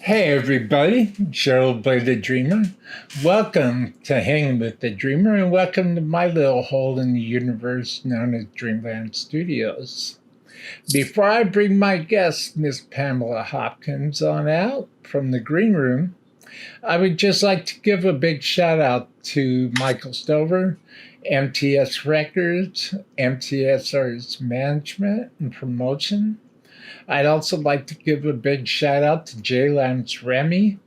Hey everybody, Gerald by the Dreamer. Welcome to Hangin with the Dreamer and welcome to my little hole in the universe known as Dreamland Studios. Before I bring my guest, Miss Pamela Hopkins, on out from the green room, I would just like to give a big shout out to Michael Stover, MTS Records, MTS Arts Management and Promotion. I'd also like to give a big shout out to Jay Lance Remy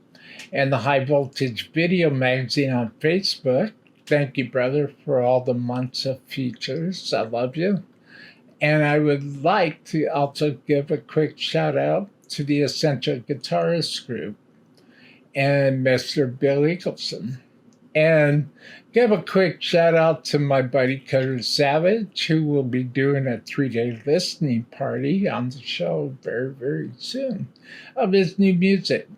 and the High Voltage Video Magazine on Facebook. Thank you, brother, for all the months of features. I love you. And I would like to also give a quick shout out to the Essential Guitarist Group and Mr. Bill Eagleson. And give a quick shout out to my buddy Cutter Savage, who will be doing a 3-day listening party on the show very, very soon of his new music.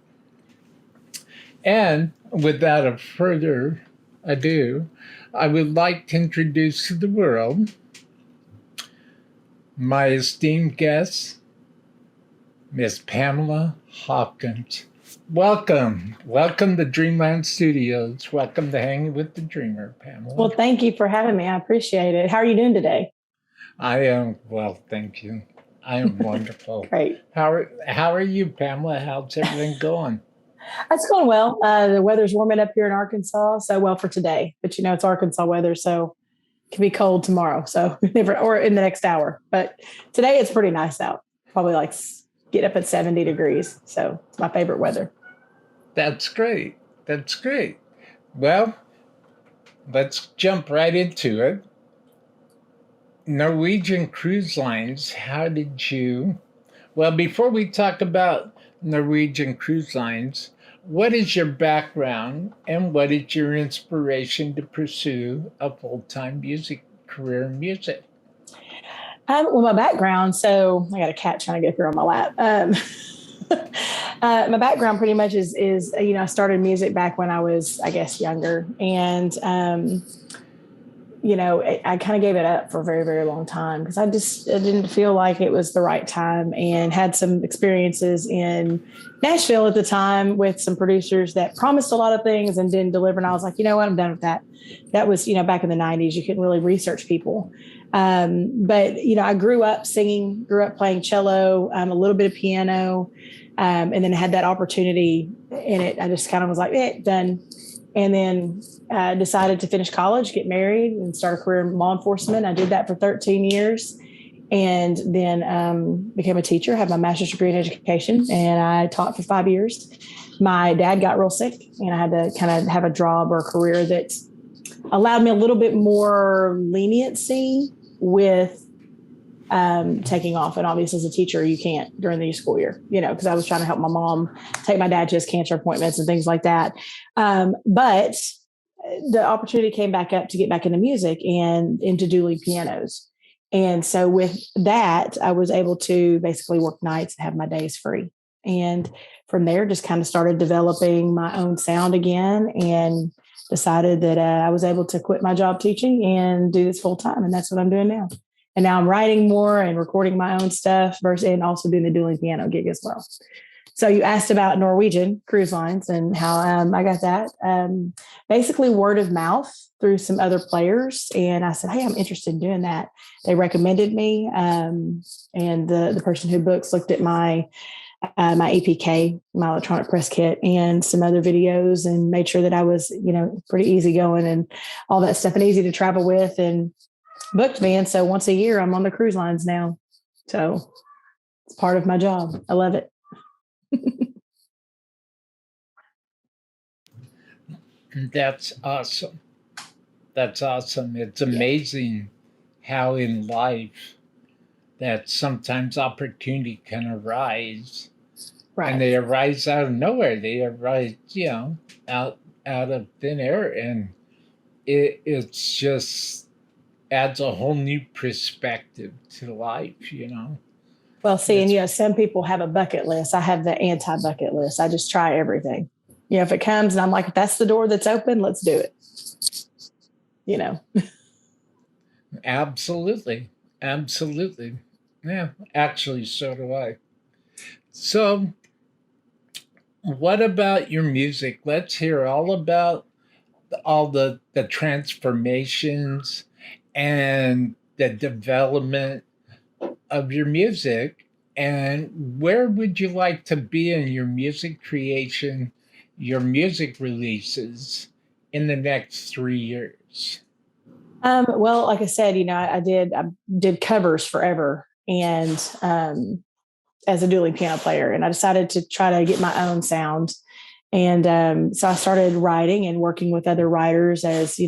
And without further ado, I would like to introduce to the world my esteemed guest, Miss Pamela Hopkins. Welcome to Dreamland Studios. Welcome to Hanging with the Dreamer, Pamela. Well, thank you for having me. I appreciate it. How are you doing today? I am well, thank you. I am wonderful. Great. How are you, Pamela? How's everything going? It's going well. The weather's warming up here in Arkansas, so well for today. But it's Arkansas weather, so it can be cold tomorrow. So or in the next hour. But today it's pretty nice out. Probably like get up at 70 degrees. So it's my favorite weather. That's great. That's great. Well, let's jump right into it. Norwegian Cruise Lines, how did you? Well, before we talk about Norwegian Cruise Lines, what is your background and what is your inspiration to pursue a full-time music career in music? Well, my background, so I got a cat trying to get here on my lap. My background pretty much is I started music back when I was, I guess, younger. And, I kind of gave it up for a very, very long time because I didn't feel like it was the right time, and had some experiences in Nashville at the time with some producers that promised a lot of things and didn't deliver. And I was like, you know what, I'm done with that. That was, back in the 90s, you couldn't really research people. But I grew up singing, grew up playing cello, a little bit of piano, and then had that opportunity in it. I just kind of was like, done. And then decided to finish college, get married, and start a career in law enforcement. I did that for 13 years, and then became a teacher, had my master's degree in education, and I taught for 5 years. My dad got real sick, and I had to kind of have a job or a career that allowed me a little bit more leniency with taking off. And obviously as a teacher, you can't during the school year, because I was trying to help my mom take my dad to his cancer appointments and things like that. But the opportunity came back up to get back into music and into dueling pianos. And so with that, I was able to basically work nights and have my days free. And from there, just kind of started developing my own sound again, and decided that I was able to quit my job teaching and do this full time. And that's what I'm doing now. And now I'm writing more and recording my own stuff and also doing the dueling piano gig as well. So you asked about Norwegian Cruise Lines and how I got that. Basically word of mouth through some other players. And I said, hey, I'm interested in doing that. They recommended me. And the person who books looked at my EPK, my electronic press kit, and some other videos, and made sure that I was, pretty easygoing and all that stuff and easy to travel with, and booked me. And so once a year, I'm on the cruise lines now. So it's part of my job. I love it. That's awesome. That's awesome. It's amazing how in life that sometimes opportunity can arise. Right. And they arise out of nowhere. They arise, out of thin air. And it's just adds a whole new perspective to life, Well, see, and some people have a bucket list. I have the anti-bucket list. I just try everything. If it comes and I'm like, if that's the door that's open, let's do it. Absolutely. Absolutely. Yeah, actually, so do I. So What about your music? Let's hear all about all the transformations and the development of your music. And where would you like to be in your music creation, your music releases in the next 3 years? Well, like I said, I did covers forever, and as a dueling piano player, and I decided to try to get my own sound. And so I started writing and working with other writers as,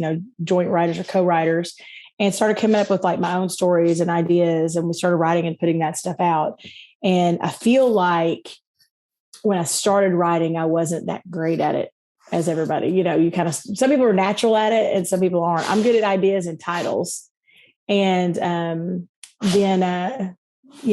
joint writers or co-writers, and started coming up with like my own stories and ideas. And we started writing and putting that stuff out. And I feel like when I started writing, I wasn't that great at it as everybody. You kind of, some people are natural at it and some people aren't. I'm good at ideas and titles. And then,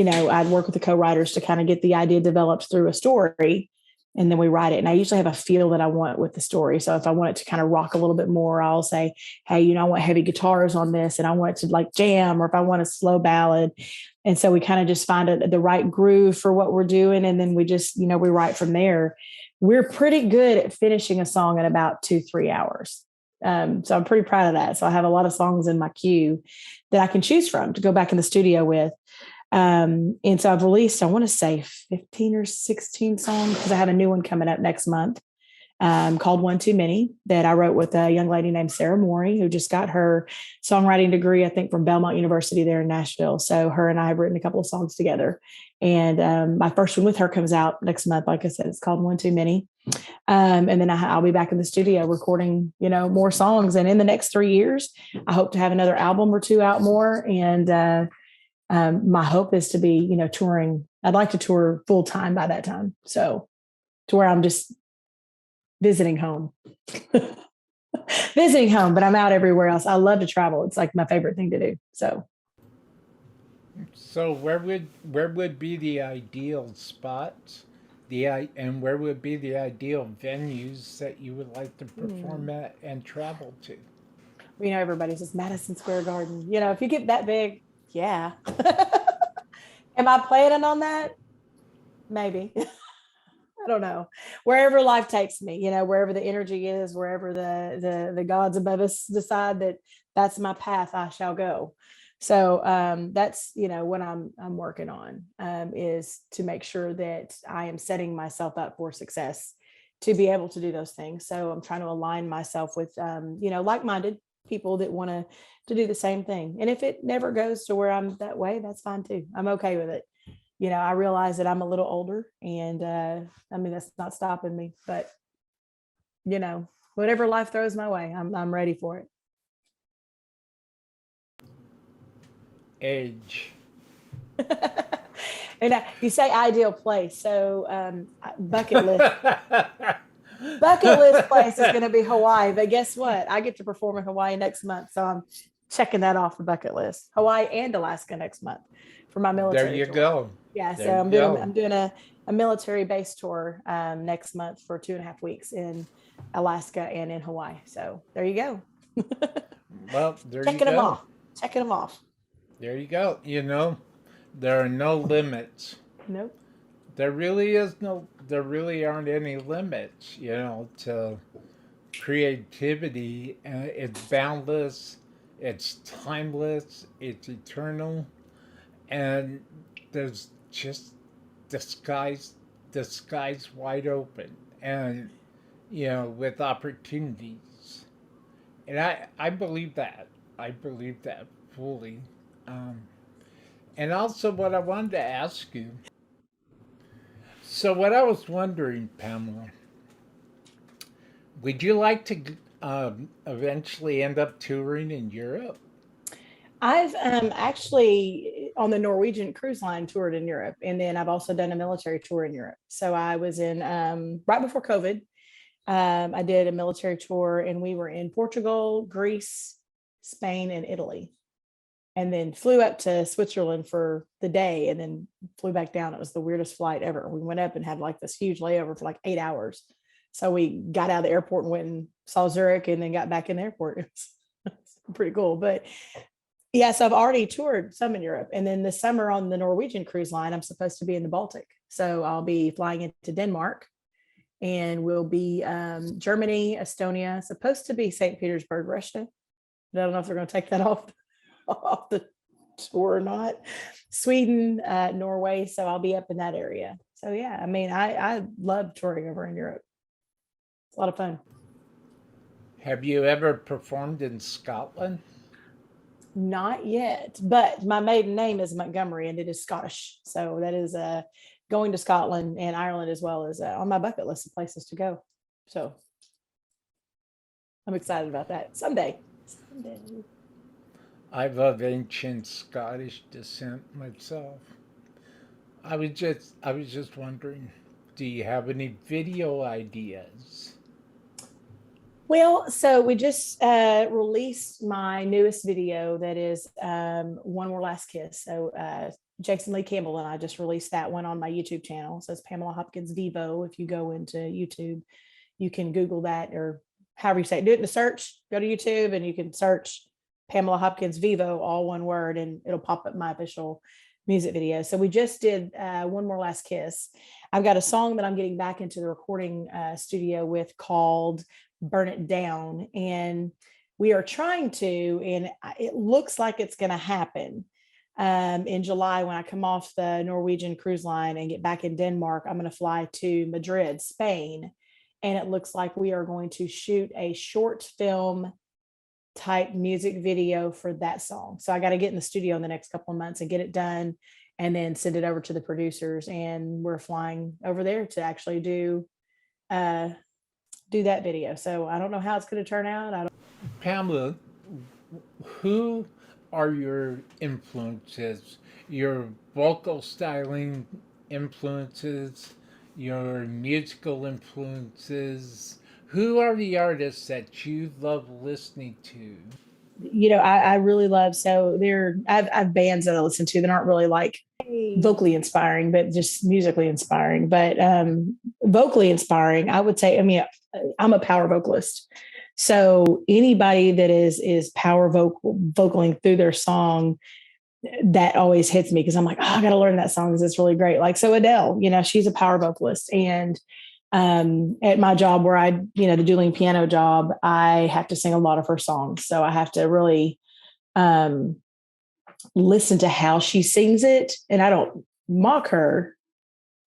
I'd work with the co-writers to kind of get the idea developed through a story, and then we write it. And I usually have a feel that I want with the story. So if I want it to kind of rock a little bit more, I'll say, hey, I want heavy guitars on this, and I want it to like jam, or if I want a slow ballad. And so we kind of just find the right groove for what we're doing. And then we just, we write from there. We're pretty good at finishing a song in about 2-3 hours. So I'm pretty proud of that. So I have a lot of songs in my queue that I can choose from to go back in the studio with. And so I've released, I want to say 15 or 16 songs, because I have a new one coming up next month, called One Too Many, that I wrote with a young lady named Sarah Morey, who just got her songwriting degree, I think, from Belmont University there in Nashville. So her and I have written a couple of songs together. And my first one with her comes out next month. Like I said, it's called One Too Many. And then I'll be back in the studio recording, more songs. And in the next 3 years, I hope to have another album or two out more. And my hope is to be, touring. I'd like to tour full time by that time. So to where I'm just visiting home, but I'm out everywhere else. I love to travel. It's like my favorite thing to do. So where would be the ideal spots? And where would be the ideal venues that you would like to perform at and travel to? Everybody says Madison Square Garden. If you get that big, yeah. Am I planning on that? Maybe. I don't know. Wherever life takes me, wherever the energy is, wherever the gods above us decide that that's my path, I shall go. So that's what I'm working on, is to make sure that I am setting myself up for success to be able to do those things. So I'm trying to align myself with like-minded people that want to do the same thing. And if it never goes to where I'm that way, that's fine too. I'm okay with it. I realize that I'm a little older, and that's not stopping me, but whatever life throws my way, I'm ready for it. Age. And you say ideal place, so bucket list. Bucket list place is going to be Hawaii, but guess what? I get to perform in Hawaii next month, so I'm checking that off the bucket list. Hawaii and Alaska next month for my military. There you tour. go. Yeah, There so you I'm go. doing a military base tour next month for 2.5 weeks in Alaska and in Hawaii. So there you go. Well, there you Checking them go. off. Checking them off. There you go. There are no limits. Nope. There really aren't any limits, to creativity. It's boundless, it's timeless, it's eternal, and there's just the sky's wide open, and with opportunities. And I believe that. I believe that fully. Um, and also, what I wanted to ask you. So, what I was wondering, Pamela, would you like to eventually end up touring in Europe? I've actually on the Norwegian cruise line toured in Europe, and then I've also done a military tour in Europe. So I was in right before COVID. I did a military tour, and we were in Portugal, Greece, Spain, and Italy, and then flew up to Switzerland for the day, and then flew back down. It was the weirdest flight ever. We went up and had like this huge layover for like 8 hours. So we got out of the airport and went and saw Zurich, and then got back in the airport. It was pretty cool, but yeah, so I've already toured some in Europe. And then this summer on the Norwegian cruise line, I'm supposed to be in the Baltic. So I'll be flying into Denmark and we'll be Germany, Estonia, supposed to be St. Petersburg, Russia. But I don't know if they're going to take that off the tour or not. Sweden, Norway. So I'll be up in that area. So yeah, I mean, I love touring over in Europe. It's a lot of fun. Have you ever performed in Scotland? Not yet, but my maiden name is Montgomery and it is Scottish. So that is going to Scotland and Ireland as well as on my bucket list of places to go. So I'm excited about that someday. I'm of ancient Scottish descent myself. I was just wondering, do you have any video ideas? Well, so we just released my newest video that is One More Last Kiss. So Jason Lee Campbell and I just released that one on my YouTube channel. So it's Pamela Hopkins Vivo. If you go into YouTube, you can Google that or however you say it. Do it in the search, go to YouTube and you can search Pamela Hopkins Vivo, all one word, and it'll pop up my official music video. So we just did One More Last Kiss. I've got a song that I'm getting back into the recording studio with called Burn It Down. And we are trying to, and it looks like it's going to happen in July when I come off the Norwegian cruise line and get back in Denmark. I'm going to fly to Madrid, Spain. And it looks like we are going to shoot a short film type music video for that song. So I got to get in the studio in the next couple of months and get it done and then send it over to the producers. And we're flying over there to actually do that video. So I don't know how it's going to turn out. Pamela, who are your influences? Your vocal styling influences, your musical influences? Who are the artists that you love listening to? You know, I really love, so I've bands that I listen to that aren't really like vocally inspiring, but just musically inspiring. But vocally inspiring, I would say, I mean, I'm a power vocalist. So anybody that is power vocaling through their song, that always hits me because I'm like, oh, I got to learn that song because it's really great. Like, so Adele, you know, she's a power vocalist. And at my job where the dueling piano job, I have to sing a lot of her songs. So I have to really listen to how she sings it. And I don't mock her,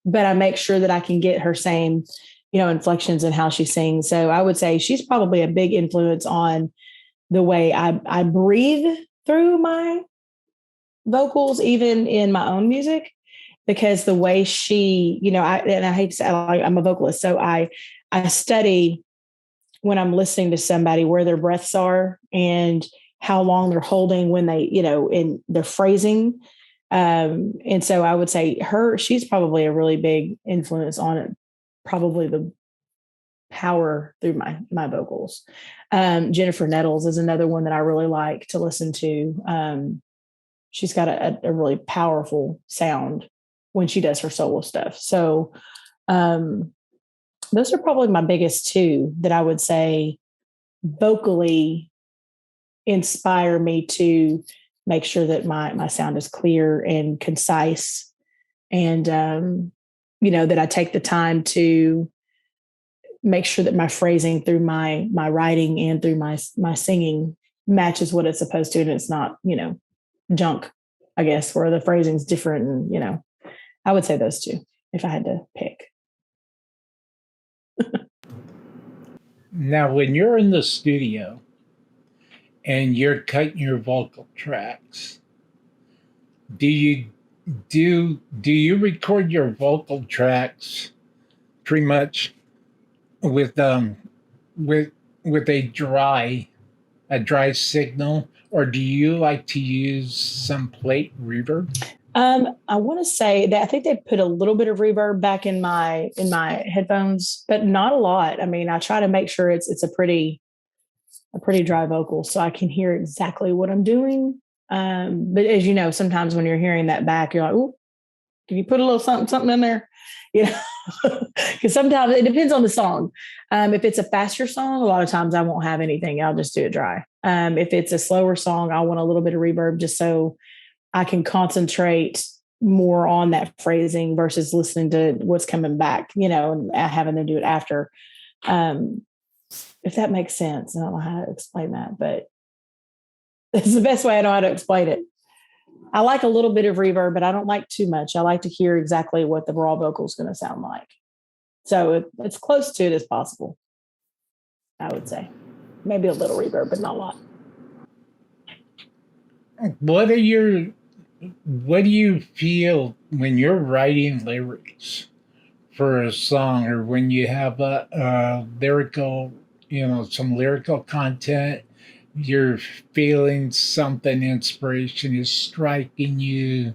but I make sure that I can get her same, inflections in how she sings. So I would say she's probably a big influence on the way I breathe through my vocals, even in my own music. Because the way she, I hate to say, I'm a vocalist, so I study when I'm listening to somebody where their breaths are and how long they're holding when they, in their phrasing. And so I would say she's probably a really big influence on it, probably the power through my vocals. Jennifer Nettles is another one that I really like to listen to. She's got a really powerful sound when she does her solo stuff. So those are probably my biggest two that I would say vocally inspire me to make sure that my sound is clear and concise. And, that I take the time to make sure that my phrasing through my writing and through my singing matches what it's supposed to. And it's not, junk, I guess, where the phrasing's different and, I would say those two if I had to pick. Now, when you're in the studio and you're cutting your vocal tracks, do you record your vocal tracks pretty much with a dry signal, or do you like to use some plate reverb? I want to say that I think they put a little bit of reverb back in my headphones, but not a lot. I mean, I try to make sure it's a pretty dry vocal so I can hear exactly what I'm doing. But as you know, sometimes when you're hearing that back, you're like, "Ooh, can you put a little something in there?" Because sometimes it depends on the song. If it's a faster song, a lot of times I won't have anything. I'll just do it dry. If it's a slower song, I want a little bit of reverb just so I can concentrate more on that phrasing versus listening to what's coming back, and having them do it after. If that makes sense. I don't know how to explain that, but it's the best way I know how to explain it. I like a little bit of reverb, but I don't like too much. I like to hear exactly what the raw vocal is going to sound like. So it's close to it as possible, I would say. Maybe a little reverb, but not a lot. What do you feel when you're writing lyrics for a song, or when you have a lyrical, some lyrical content, you're feeling something, inspiration is striking you,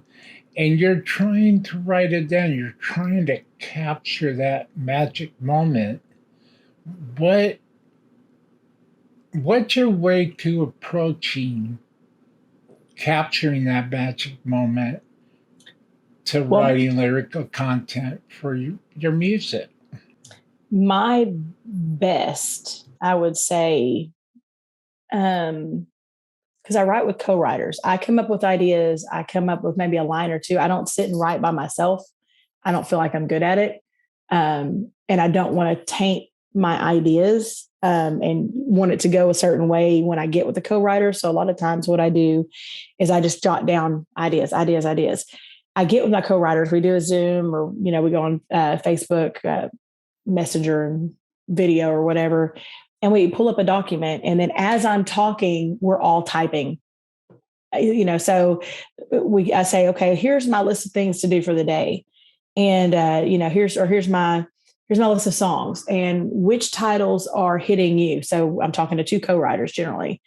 and you're trying to write it down, you're trying to capture that magic moment. What what's your way to approaching capturing that magic moment to writing lyrical content for your music? My best, I would say, because I write with co-writers. I come up with ideas. I come up with maybe a line or two. I don't sit and write by myself. I don't feel like I'm good at it. And I don't want to taint my ideas and want it to go a certain way when I get with the co-writer. So a lot of times what I do is I just jot down ideas. I get with my co-writers. We do a Zoom, or, we go on Facebook, Messenger and video or whatever. And we pull up a document. And then as I'm talking, we're all typing. So I say, okay, here's my list of things to do for the day. And, here's my list of songs and which titles are hitting you. So I'm talking to two co-writers generally,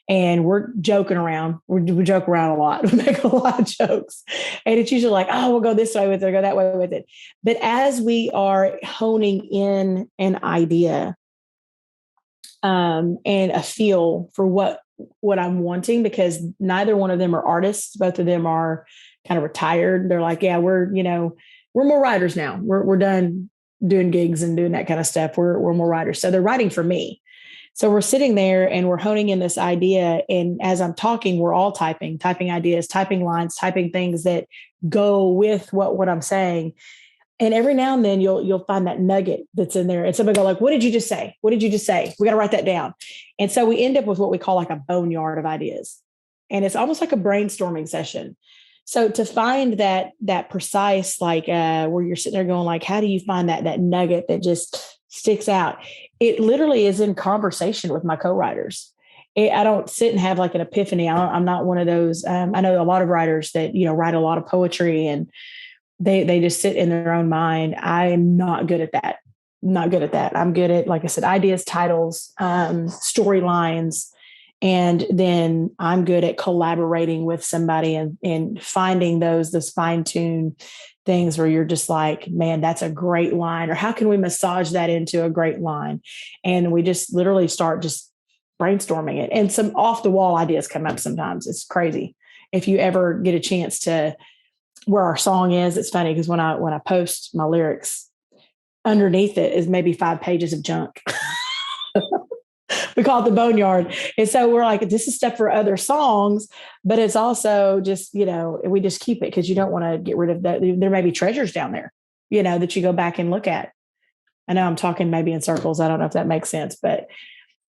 and we're joking around. We joke around a lot. We make a lot of jokes, and it's usually like, oh, we'll go this way with it, or go that way with it. But as we are honing in an idea and a feel for what I'm wanting, because neither one of them are artists. Both of them are kind of retired. They're like, yeah, we're more writers now. We're done doing gigs and doing that kind of stuff. We're more writers. So they're writing for me. So we're sitting there and we're honing in this idea. And as I'm talking, we're all typing ideas, typing lines, typing things that go with what I'm saying. And every now and then you'll find that nugget that's in there. And somebody go like, what did you just say? What did you just say? We got to write that down. And so we end up with what we call like a boneyard of ideas. And it's almost like a brainstorming session. So to find that precise, like where you're sitting there going like, how do you find that nugget that just sticks out? It literally is in conversation with my co-writers. I don't sit and have like an epiphany. I'm not one of those. I know a lot of writers that, write a lot of poetry and they just sit in their own mind. I'm not good at that. I'm good at, like I said, ideas, titles, storylines. And then I'm good at collaborating with somebody and finding those fine-tuned things where you're just like, man, that's a great line. Or how can we massage that into a great line? And we just literally start just brainstorming it. And some off-the-wall ideas come up sometimes. It's crazy. If you ever get a chance to where our song is, it's funny because when I post my lyrics, underneath it is maybe 5 pages of junk. We call it the boneyard. And so we're like, this is stuff for other songs, but it's also just, we just keep it because you don't want to get rid of that. There may be treasures down there, that you go back and look at. I know I'm talking maybe in circles. I don't know if that makes sense, but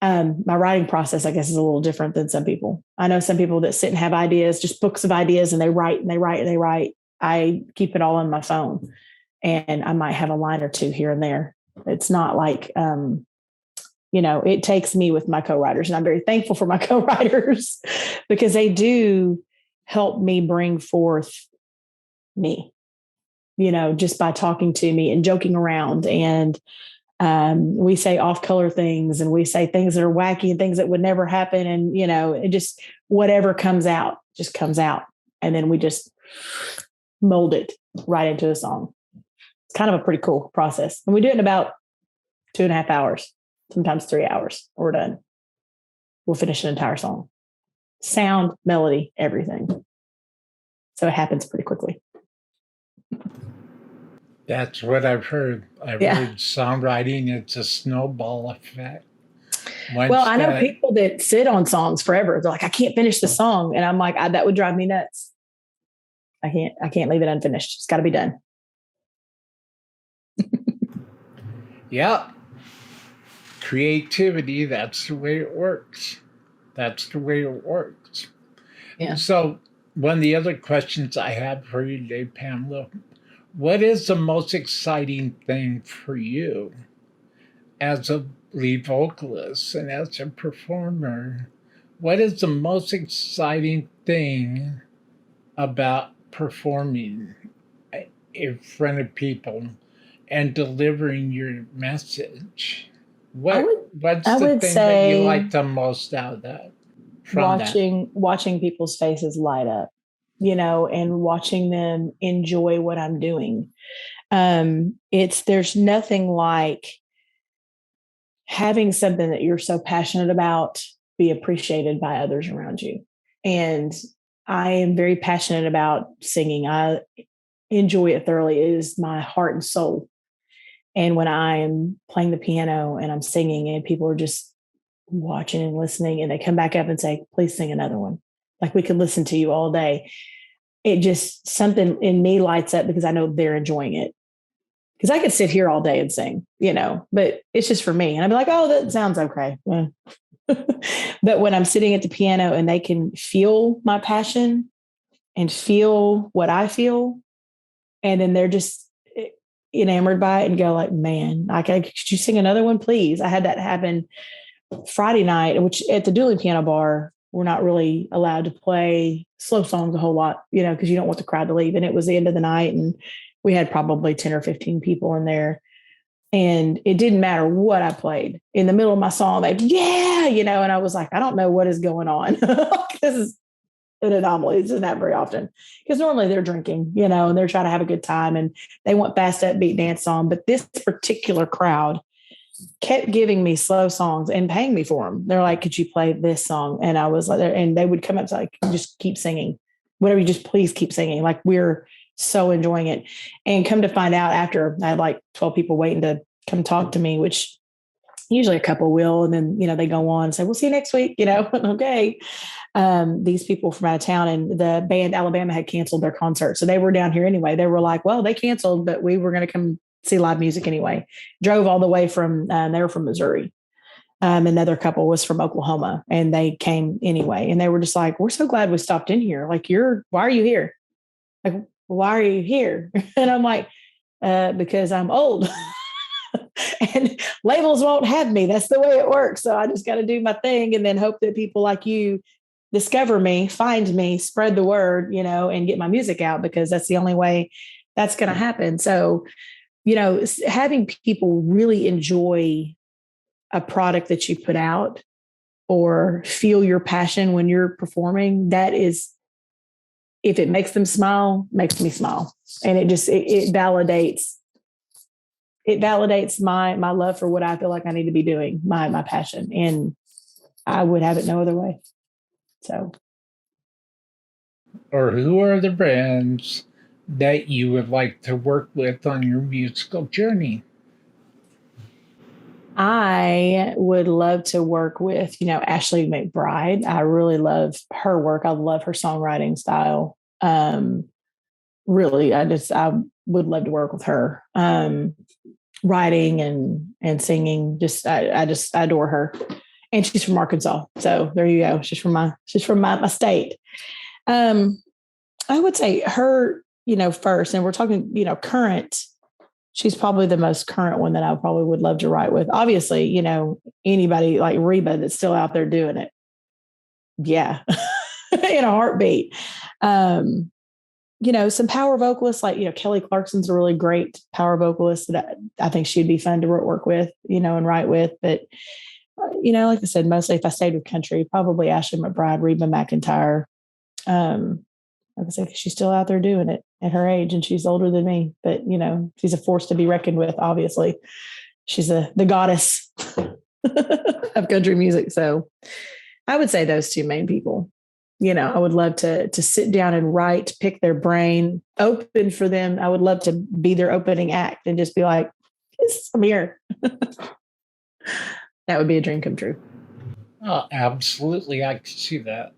my writing process, I guess, is a little different than some people. I know some people that sit and have ideas, just books of ideas, and they write and they write and they write. I keep it all on my phone, and I might have a line or two here and there. It's not like, it takes me with my co-writers, and I'm very thankful for my co-writers because they do help me bring forth me, just by talking to me and joking around. And we say off-color things, and we say things that are wacky and things that would never happen. And, it just, whatever comes out, just comes out. And then we just mold it right into a song. It's kind of a pretty cool process. And we do it in about 2.5 hours, sometimes 3 hours. We're done. We'll finish an entire song. Sound, melody, everything. So it happens pretty quickly. That's what I've heard. I've heard songwriting, it's a snowball effect. I know people that sit on songs forever. They're like, I can't finish the song. And I'm like, that would drive me nuts. I can't leave it unfinished. It's got to be done. Yeah. Creativity, that's the way it works. That's the way it works. Yeah. So, one of the other questions I have for you today, Pamela, what is the most exciting thing for you as a lead vocalist and as a performer? What is the most exciting thing about performing in front of people and delivering your message? What's I the would thing that you say like the most out of that? From that? watching people's faces light up, and watching them enjoy what I'm doing. There's nothing like having something that you're so passionate about be appreciated by others around you. And I am very passionate about singing. I enjoy it thoroughly. It is my heart and soul. And when I am playing the piano and I'm singing and people are just watching and listening and they come back up and say, please sing another one. Like, we could listen to you all day. It just, something in me lights up because I know they're enjoying it. Because I could sit here all day and sing, but it's just for me. And I'd be like, oh, that sounds okay. But when I'm sitting at the piano and they can feel my passion and feel what I feel, and then they're just enamored by it and go like, man, could you sing another one, please? I had that happen Friday night, which at the dueling piano bar, we're not really allowed to play slow songs a whole lot, because you don't want the crowd to leave. And it was the end of the night and we had probably 10 or 15 people in there. And it didn't matter what I played. In the middle of my song, and I was like, I don't know what is going on. This is an anomaly. It's not very often because normally they're drinking, and they're trying to have a good time and they want fast, upbeat dance song. But this particular crowd kept giving me slow songs and paying me for them. They're like, could you play this song? And I was like, and they would come up to like, just keep singing, whatever, you just please keep singing. Like, we're so enjoying it. And come to find out, after I had like 12 people waiting to come talk to me, which usually a couple will, and then, they go on and say, we'll see you next week, okay. These people from out of town, and the band Alabama had canceled their concert. So they were down here anyway. They were like, well, they canceled, but we were going to come see live music anyway. Drove all the way from, they were from Missouri. Another couple was from Oklahoma, and they came anyway. And they were just like, we're so glad we stopped in here. Like, why are you here? Like, why are you here? And I'm like, because I'm old. And labels won't have me. That's the way it works. So I just got to do my thing and then hope that people like you discover me, find me, spread the word, and get my music out, because that's the only way that's going to happen. So, having people really enjoy a product that you put out or feel your passion when you're performing, that is, if it makes them smile, makes me smile. And it validates my love for what I feel like I need to be doing, my passion. And I would have it no other way. So. Or who are the brands that you would like to work with on your musical journey? I would love to work with, Ashley McBride. I really love her work. I love her songwriting style. Really, I would love to work with her. Writing and singing, I adore her. And she's from Arkansas. So there you go. She's from my state. I would say her, first, and we're talking, current. She's probably the most current one that I probably would love to write with. Obviously, anybody like Reba that's still out there doing it. Yeah. In a heartbeat. Some power vocalists like, Kelly Clarkson's a really great power vocalist that I think she'd be fun to work with, and write with. But, like I said, mostly if I stayed with country, probably Ashley McBride, Reba McEntire. Like I said, she's still out there doing it at her age, and she's older than me, but she's a force to be reckoned with. Obviously, she's the goddess of country music. So I would say those two main people. I would love to sit down and write, pick their brain, open for them. I would love to be their opening act and just be like, yes, I'm here. That would be a dream come true. Oh, absolutely. I could see that.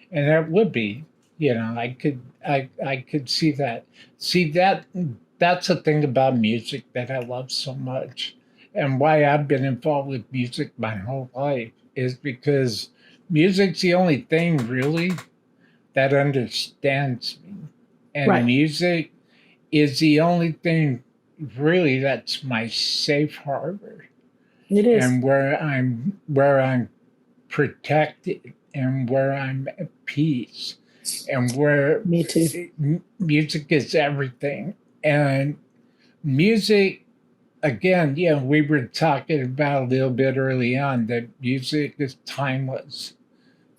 And that would be. I could see that. See that that's the thing about music that I love so much, and why I've been involved with music my whole life is because music's the only thing really that understands me, and Right. music is the only thing really that's my safe harbor, It is. and where I'm protected, and where I'm at peace, and where Me too. music is everything. And music, again, we were talking about a little bit early on that music is timeless.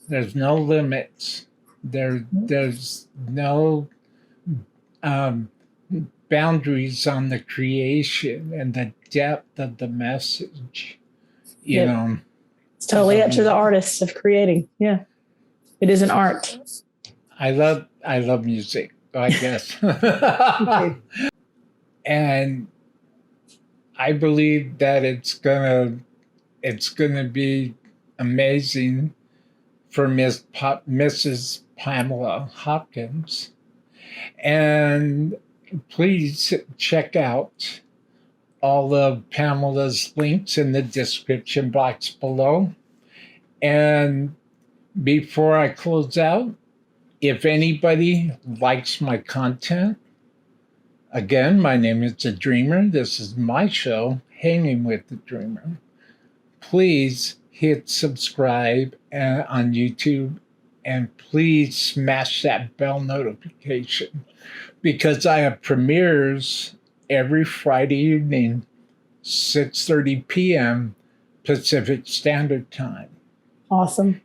There's no limits. There's no um, boundaries on the creation and the depth of the message. You Yep. know, It's I totally love up to the music. artist of creating. Yeah. It is an art. I love music, I guess. Me too. And I believe that it's gonna be amazing for Mrs. Pamela Hopkins. And please check out all of Pamela's links in the description box below. And before I close out, if anybody likes my content, again, my name is The Dreamer. This is my show, Hanging with the Dreamer. Please hit subscribe on YouTube, and please smash that bell notification because I have premieres every Friday evening, 6:30 p.m. Pacific Standard Time. Awesome.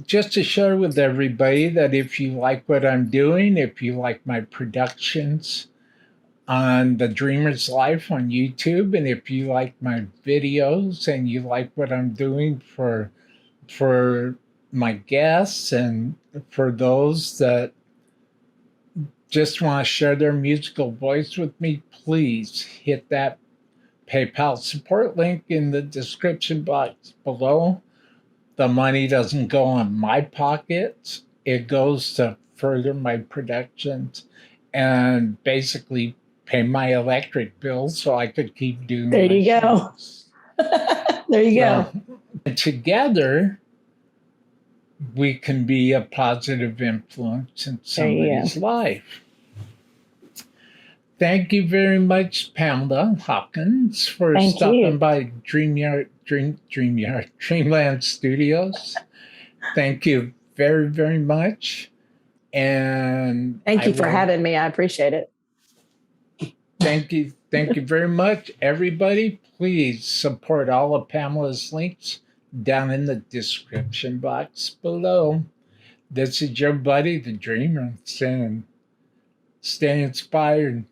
Just to share with everybody that if you like what I'm doing, if you like my productions on The Dreamer's Life on YouTube, and if you like my videos and you like what I'm doing for my guests and for those that just want to share their musical voice with me, please hit that PayPal support link in the description box below. The money doesn't go on my pockets, it goes to further my productions and basically pay my electric bill so I could keep doing There my you go. shows. There you So go. together, we can be a positive influence in There you somebody's go. life. Thank you very much, Pamela Hopkins, for Thank stopping you. by Dreamland Studios. Thank you very, very much. And Thank I you for will having me. I appreciate it. thank you. Thank you very much. Everybody, please support all of Pamela's links down in the description box below. This is your buddy, the Dreamer, saying stay inspired,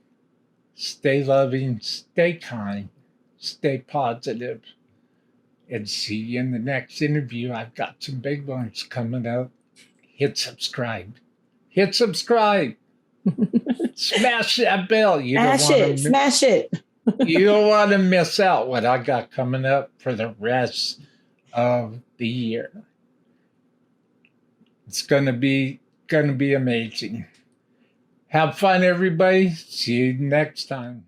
stay loving, stay kind, stay positive, and see you in the next interview. I've got some big ones coming up. Hit subscribe. Hit subscribe. Smash that bell. Smash it. Smash it. You don't want to miss out what I got coming up for the rest of the year. It's gonna be amazing. Have fun, everybody. See you next time.